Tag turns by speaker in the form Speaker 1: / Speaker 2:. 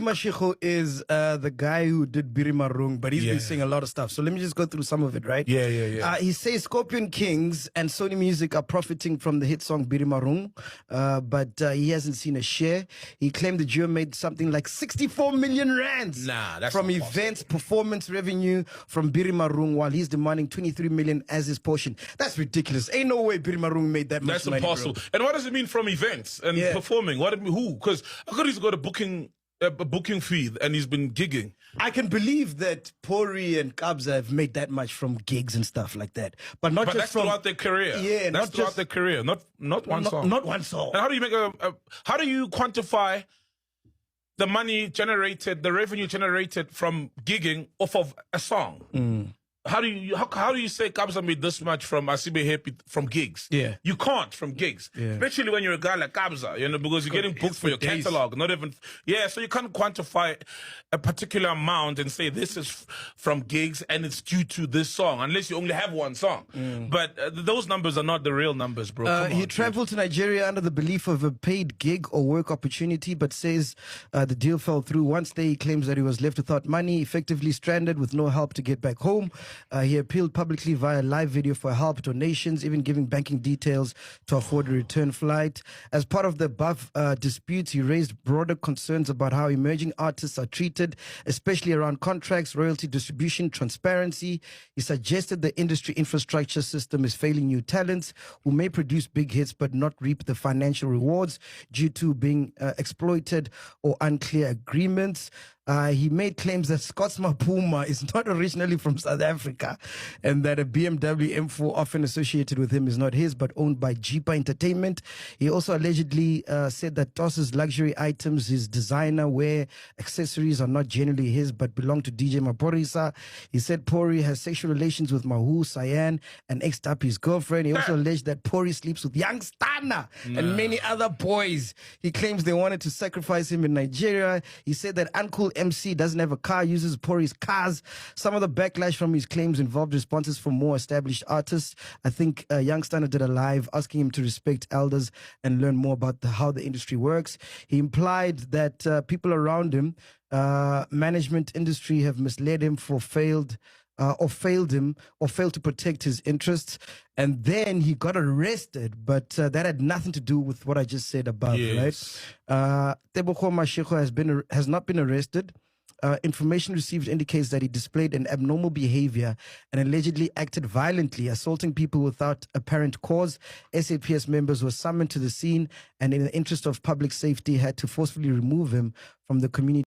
Speaker 1: Mashego is the guy who did Biri Marung, but he's been saying a lot of stuff. So let me just go through some of it, right?
Speaker 2: Yeah.
Speaker 1: He says Scorpion Kings and Sony Music are profiting from the hit song Biri Marung, but he hasn't seen a share. He claimed the duo made something like 64 million rands from events, performance revenue from Biri Marung, while he's demanding 23 million as his portion. That's ridiculous. Ain't no way Biri Marung made that much money.
Speaker 2: That's impossible. And what does it mean from events and performing? Who? Because I could he's got a booking fee and he's been gigging.
Speaker 1: I can believe that Pori and Kabza have made that much from gigs and stuff like that, but just
Speaker 2: that's
Speaker 1: from
Speaker 2: throughout their career.
Speaker 1: Yeah,
Speaker 2: that's throughout their career. Not one song.
Speaker 1: Not one song.
Speaker 2: And how do you make how do you quantify the money generated, the revenue generated from gigging off of a song? How do you say Kabza made this much from Asibe Happy from gigs?
Speaker 1: Yeah.
Speaker 2: You can't from gigs. Yeah. Especially when you're a guy like Kabza, because you're getting booked for your catalog, not even so you can't quantify a particular amount and say this is from gigs and it's due to this song, unless you only have one song. But those numbers are not the real numbers, bro.
Speaker 1: He traveled to Nigeria under the belief of a paid gig or work opportunity, but says the deal fell through. Once there, he claims that he was left without money, effectively stranded with no help to get back home. He appealed publicly via live video for help, donations, even giving banking details to afford a return flight. As part of the above disputes, he raised broader concerns about how emerging artists are treated, especially around contracts, royalty distribution, transparency. He suggested the industry infrastructure system is failing new talents who may produce big hits but not reap the financial rewards due to being exploited or unclear agreements. He made claims that Scots Mapuma is not originally from South Africa and that a BMW M4 often associated with him is not his but owned by Jeepa Entertainment. He also allegedly said that Toss's luxury items, his designer wear, accessories are not generally his but belong to DJ Maporisa. He said Pori has sexual relations with Mahu, Sayan, and ex-Tapi's his girlfriend. He also alleged that Pori sleeps with Young Stana and many other boys. He claims they wanted to sacrifice him in Nigeria. He said that Uncool MC doesn't have a car, uses Pori's cars. Some of the backlash from his claims involved responses from more established artists. I think Young Stunner did a live asking him to respect elders and learn more about how the industry works. He implied that people around him, management industry, have misled him failed to protect his interests, and then he got arrested. But that had nothing to do with what I just said above, right? Tebogo Mashego has not been arrested. Information received indicates that he displayed an abnormal behavior and allegedly acted violently, assaulting people without apparent cause. SAPS members were summoned to the scene and in the interest of public safety had to forcefully remove him from the community.